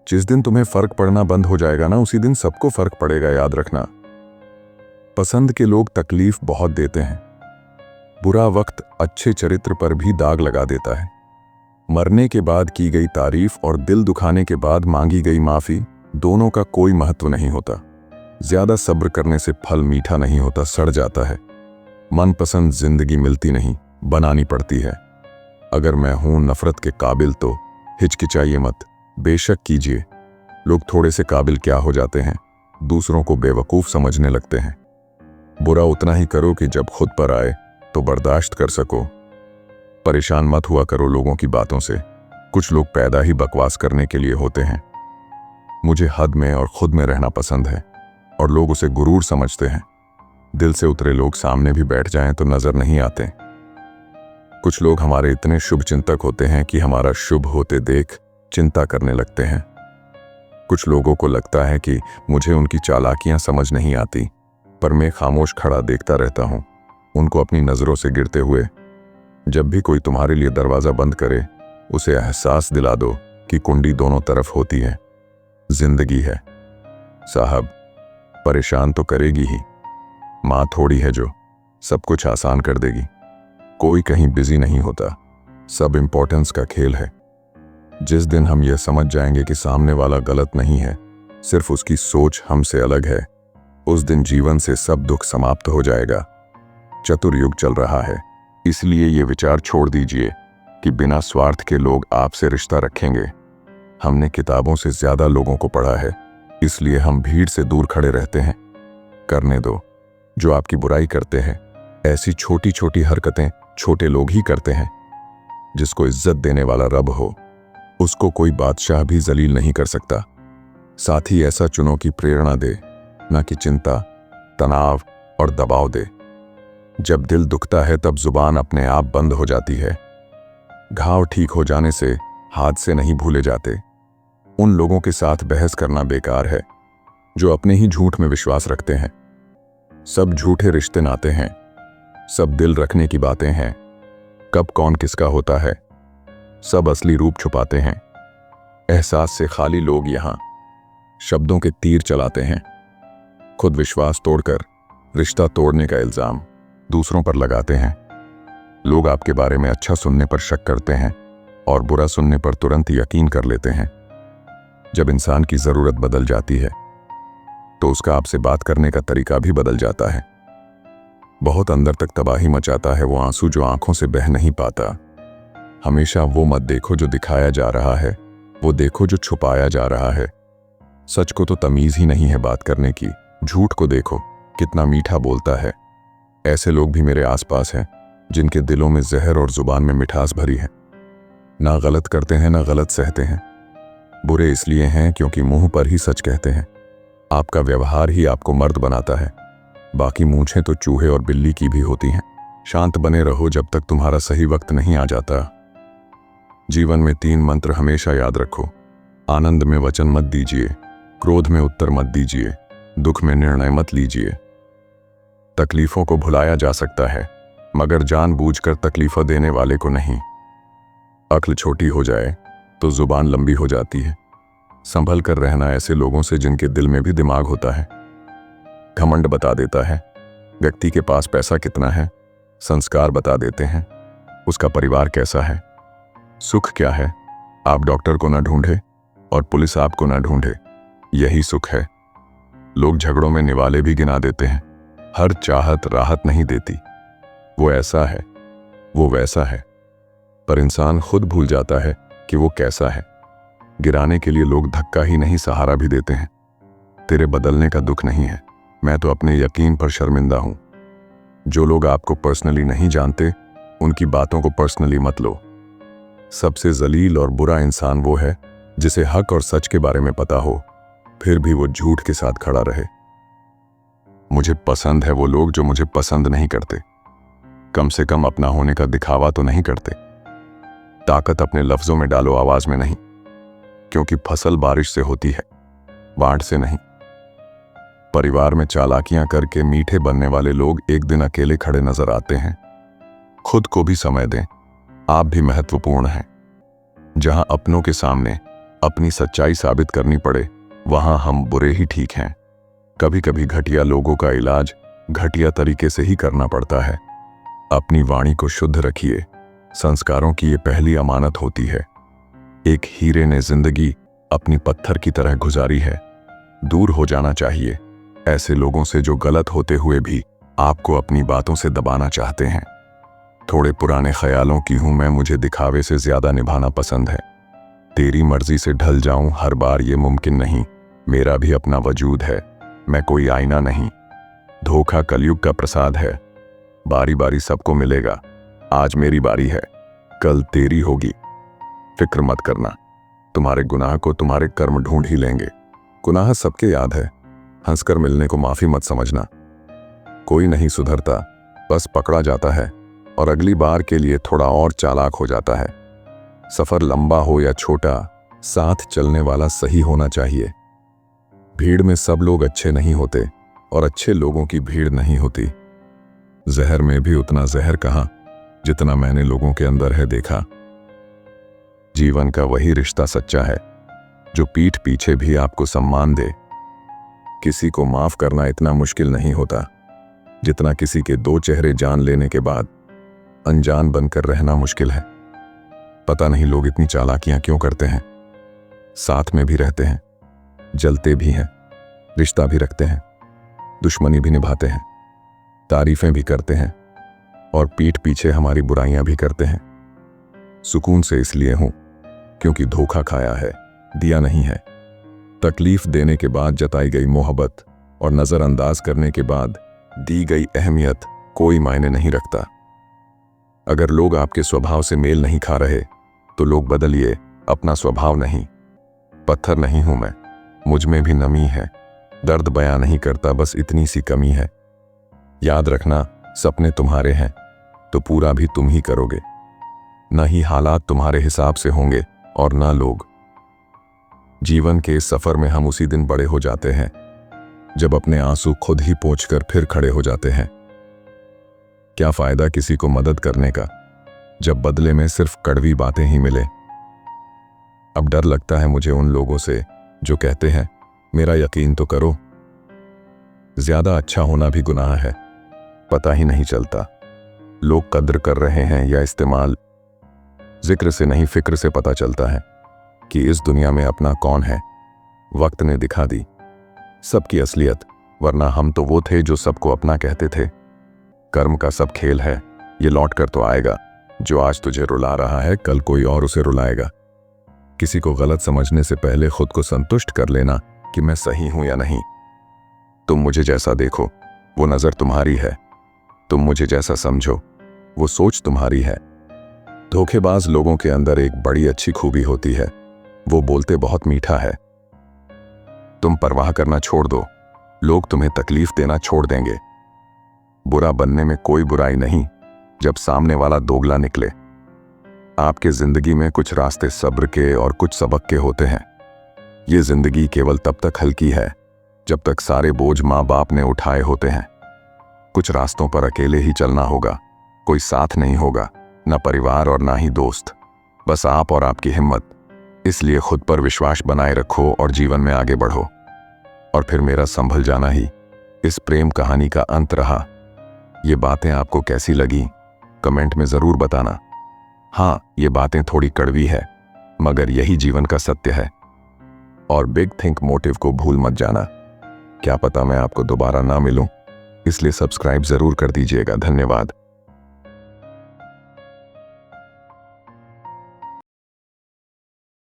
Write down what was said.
जिस दिन तुम्हें फर्क पड़ना बंद हो जाएगा ना, उसी दिन सबको फर्क पड़ेगा, याद रखना। पसंद के लोग तकलीफ बहुत देते हैं। बुरा वक्त अच्छे चरित्र पर भी दाग लगा देता है। मरने के बाद की गई तारीफ और दिल दुखाने के बाद मांगी गई माफी, दोनों का कोई महत्व नहीं होता। ज्यादा सब्र करने से फल मीठा नहीं होता, सड़ जाता है। मनपसंद जिंदगी मिलती नहीं, बनानी पड़ती है। अगर मैं हूं नफरत के काबिल तो हिचकिचाइए मत, बेशक कीजिए। लोग थोड़े से काबिल क्या हो जाते हैं, दूसरों को बेवकूफ समझने लगते हैं। बुरा उतना ही करो कि जब खुद पर आए तो बर्दाश्त कर सको। परेशान मत हुआ करो लोगों की बातों से, कुछ लोग पैदा ही बकवास करने के लिए होते हैं। मुझे हद में और खुद में रहना पसंद है और लोग उसे गुरूर समझते हैं। दिल से उतरे लोग सामने भी बैठ जाएं तो नजर नहीं आते। कुछ लोग हमारे इतने शुभ चिंतक होते हैं कि हमारा शुभ होते देख चिंता करने लगते हैं। कुछ लोगों को लगता है कि मुझे उनकी चालाकियां समझ नहीं आती, पर मैं खामोश खड़ा देखता रहता हूं उनको अपनी नजरों से गिरते हुए। जब भी कोई तुम्हारे लिए दरवाजा बंद करे, उसे एहसास दिला दो कि कुंडी दोनों तरफ होती है। जिंदगी है साहब, परेशान तो करेगी ही। माँ थोड़ी है जो सब कुछ आसान कर देगी। कोई कहीं बिजी नहीं होता, सब इंपॉर्टेंस का खेल है। जिस दिन हम यह समझ जाएंगे कि सामने वाला गलत नहीं है, सिर्फ उसकी सोच हमसे अलग है, उस दिन जीवन से सब दुख समाप्त हो जाएगा। चतुर युग चल रहा है, इसलिए ये विचार छोड़ दीजिए कि बिना स्वार्थ के लोग आपसे रिश्ता रखेंगे। हमने किताबों से ज्यादा लोगों को पढ़ा है, इसलिए हम भीड़ से दूर खड़े रहते हैं। करने दो जो आपकी बुराई करते हैं। ऐसी छोटी छोटी हरकतें छोटे लोग ही करते हैं। जिसको इज्जत देने वाला रब हो, उसको कोई बादशाह भी जलील नहीं कर सकता। साथ ही ऐसा चुनो कि प्रेरणा दे, ना कि चिंता, तनाव और दबाव दे। जब दिल दुखता है तब जुबान अपने आप बंद हो जाती है। घाव ठीक हो जाने से हादसे नहीं भूले जाते। उन लोगों के साथ बहस करना बेकार है जो अपने ही झूठ में विश्वास रखते हैं। सब झूठे रिश्ते नाते हैं, सब दिल रखने की बातें हैं। कब कौन किसका होता है, सब असली रूप छुपाते हैं। एहसास से खाली लोग यहाँ शब्दों के तीर चलाते हैं। खुद विश्वास तोड़कर रिश्ता तोड़ने का इल्जाम दूसरों पर लगाते हैं। लोग आपके बारे में अच्छा सुनने पर शक करते हैं और बुरा सुनने पर तुरंत यकीन कर लेते हैं। जब इंसान की जरूरत बदल जाती है तो उसका आपसे बात करने का तरीका भी बदल जाता है। बहुत अंदर तक तबाही मचाता है वो आंसू जो आंखों से बह नहीं पाता। हमेशा वो मत देखो जो दिखाया जा रहा है, वो देखो जो छुपाया जा रहा है। सच को तो तमीज ही नहीं है बात करने की, झूठ को देखो कितना मीठा बोलता है। ऐसे लोग भी मेरे आसपास हैं जिनके दिलों में जहर और जुबान में मिठास भरी है। ना गलत करते हैं ना गलत सहते हैं। बुरे इसलिए हैं क्योंकि मुंह पर ही सच कहते हैं। आपका व्यवहार ही आपको मर्द बनाता है। बाकी मूंछें तो चूहे और बिल्ली की भी होती हैं। शांत बने रहो जब तक तुम्हारा सही वक्त नहीं आ जाता। जीवन में 3 मंत्र हमेशा याद रखो। आनंद में वचन मत दीजिए, क्रोध में उत्तर मत दीजिए, दुख में निर्णय मत लीजिए। तकलीफों को भुलाया जा सकता है, मगर जानबूझकर तकलीफें देने वाले को नहीं। अक्ल छोटी हो जाए तो जुबान लंबी हो जाती है। संभल कर रहना ऐसे लोगों से जिनके दिल में भी दिमाग होता है। घमंड बता देता है व्यक्ति के पास पैसा कितना है, संस्कार बता देते हैं उसका परिवार कैसा है। सुख क्या है, आप डॉक्टर को ना ढूंढे और पुलिस आपको ना ढूंढे, यही सुख है। लोग झगड़ों में निवाले भी गिना देते हैं। हर चाहत राहत नहीं देती। वो ऐसा है, वो वैसा है, पर इंसान खुद भूल जाता है कि वो कैसा है। गिराने के लिए लोग धक्का ही नहीं सहारा भी देते हैं। तेरे बदलने का दुख नहीं है, मैं तो अपने यकीन पर शर्मिंदा हूं। जो लोग आपको पर्सनली नहीं जानते उनकी बातों को पर्सनली मत लो। सबसे जलील और बुरा इंसान वो है जिसे हक और सच के बारे में पता हो फिर भी वो झूठ के साथ खड़ा रहे। मुझे पसंद है वो लोग जो मुझे पसंद नहीं करते। कम से कम अपना होने का दिखावा तो नहीं करते। ताकत अपने लफ्जों में डालो, आवाज में नहीं, क्योंकि फसल बारिश से होती है, वाट से नहीं। परिवार में चालाकियां करके मीठे बनने वाले लोग एक दिन अकेले खड़े नजर आते हैं। खुद को भी समय दें, आप भी महत्वपूर्ण हैं। जहां अपनों के सामने अपनी सच्चाई साबित करनी पड़े, वहां हम बुरे ही ठीक हैं। कभी कभी घटिया लोगों का इलाज घटिया तरीके से ही करना पड़ता है। अपनी वाणी को शुद्ध रखिए, संस्कारों की ये पहली अमानत होती है। एक हीरे ने जिंदगी अपनी पत्थर की तरह गुजारी है। दूर हो जाना चाहिए ऐसे लोगों से जो गलत होते हुए भी आपको अपनी बातों से दबाना चाहते हैं। थोड़े पुराने ख्यालों की हूं मैं, मुझे दिखावे से ज्यादा निभाना पसंद है। तेरी मर्जी से ढल जाऊं हर बार ये मुमकिन नहीं, मेरा भी अपना वजूद है, मैं कोई आईना नहीं। धोखा कलयुग का प्रसाद है, बारी बारी सबको मिलेगा। आज मेरी बारी है, कल तेरी होगी। फिक्र मत करना, तुम्हारे गुनाह को तुम्हारे कर्म ढूंढ ही लेंगे। गुनाह सबके याद है, हंसकर मिलने को माफी मत समझना। कोई नहीं सुधरता, बस पकड़ा जाता है और अगली बार के लिए थोड़ा और चालाक हो जाता है। सफर लंबा हो या छोटा, साथ चलने वाला सही होना चाहिए। भीड़ में सब लोग अच्छे नहीं होते और अच्छे लोगों की भीड़ नहीं होती। जहर में भी उतना जहर कहाँ जितना मैंने लोगों के अंदर है देखा। जीवन का वही रिश्ता सच्चा है जो पीठ पीछे भी आपको सम्मान दे। किसी को माफ करना इतना मुश्किल नहीं होता जितना किसी के दो चेहरे जान लेने के बाद अनजान बनकर रहना मुश्किल है। पता नहीं लोग इतनी चालाकियां क्यों करते हैं। साथ में भी रहते हैं, जलते भी हैं, रिश्ता भी रखते हैं, दुश्मनी भी निभाते हैं, तारीफें भी करते हैं और पीठ पीछे हमारी बुराइयां भी करते हैं। सुकून से इसलिए हूं क्योंकि धोखा खाया है, दिया नहीं है। तकलीफ देने के बाद जताई गई मोहब्बत और नजरअंदाज करने के बाद दी गई अहमियत कोई मायने नहीं रखता। अगर लोग आपके स्वभाव से मेल नहीं खा रहे तो लोग बदलिए, अपना स्वभाव नहीं। पत्थर नहीं हूं मैं, मुझ में भी नमी है। दर्द बयां नहीं करता, बस इतनी सी कमी है। याद रखना, सपने तुम्हारे हैं तो पूरा भी तुम ही करोगे। न ही हालात तुम्हारे हिसाब से होंगे और न लोग। जीवन के इस सफर में हम उसी दिन बड़े हो जाते हैं जब अपने आंसू खुद ही पोंछकर फिर खड़े हो जाते हैं। क्या फायदा किसी को मदद करने का जब बदले में सिर्फ कड़वी बातें ही मिले। अब डर लगता है मुझे उन लोगों से जो कहते हैं मेरा यकीन तो करो। ज्यादा अच्छा होना भी गुनाह है, पता ही नहीं चलता लोग कद्र कर रहे हैं या इस्तेमाल। जिक्र से नहीं फिक्र से पता चलता है कि इस दुनिया में अपना कौन है। वक्त ने दिखा दी सबकी असलियत, वरना हम तो वो थे जो सबको अपना कहते थे। कर्म का सब खेल है, ये लौट कर तो आएगा। जो आज तुझे रुला रहा है कल कोई और उसे रुलाएगा। किसी को गलत समझने से पहले खुद को संतुष्ट कर लेना कि मैं सही हूं या नहीं। तुम मुझे जैसा देखो वो नजर तुम्हारी है, तुम मुझे जैसा समझो वो सोच तुम्हारी है। धोखेबाज लोगों के अंदर एक बड़ी अच्छी खूबी होती है, वो बोलते बहुत मीठा है। तुम परवाह करना छोड़ दो, लोग तुम्हें तकलीफ देना छोड़ देंगे। बुरा बनने में कोई बुराई नहीं जब सामने वाला दोगला निकले। आपके जिंदगी में कुछ रास्ते सब्र के और कुछ सबक के होते हैं। ये जिंदगी केवल तब तक हल्की है जब तक सारे बोझ माँ बाप ने उठाए होते हैं। कुछ रास्तों पर अकेले ही चलना होगा, कोई साथ नहीं होगा, न परिवार और ना ही दोस्त, बस आप और आपकी हिम्मत। इसलिए खुद पर विश्वास बनाए रखो और जीवन में आगे बढ़ो। और फिर मेरा संभल जाना ही इस प्रेम कहानी का अंत रहा। ये बातें आपको कैसी लगी कमेंट में जरूर बताना। हाँ, ये बातें थोड़ी कड़वी है मगर यही जीवन का सत्य है। और बिग थिंक मोटिव को भूल मत जाना, क्या पता मैं आपको दोबारा ना मिलूं, इसलिए सब्सक्राइब जरूर कर दीजिएगा। धन्यवाद।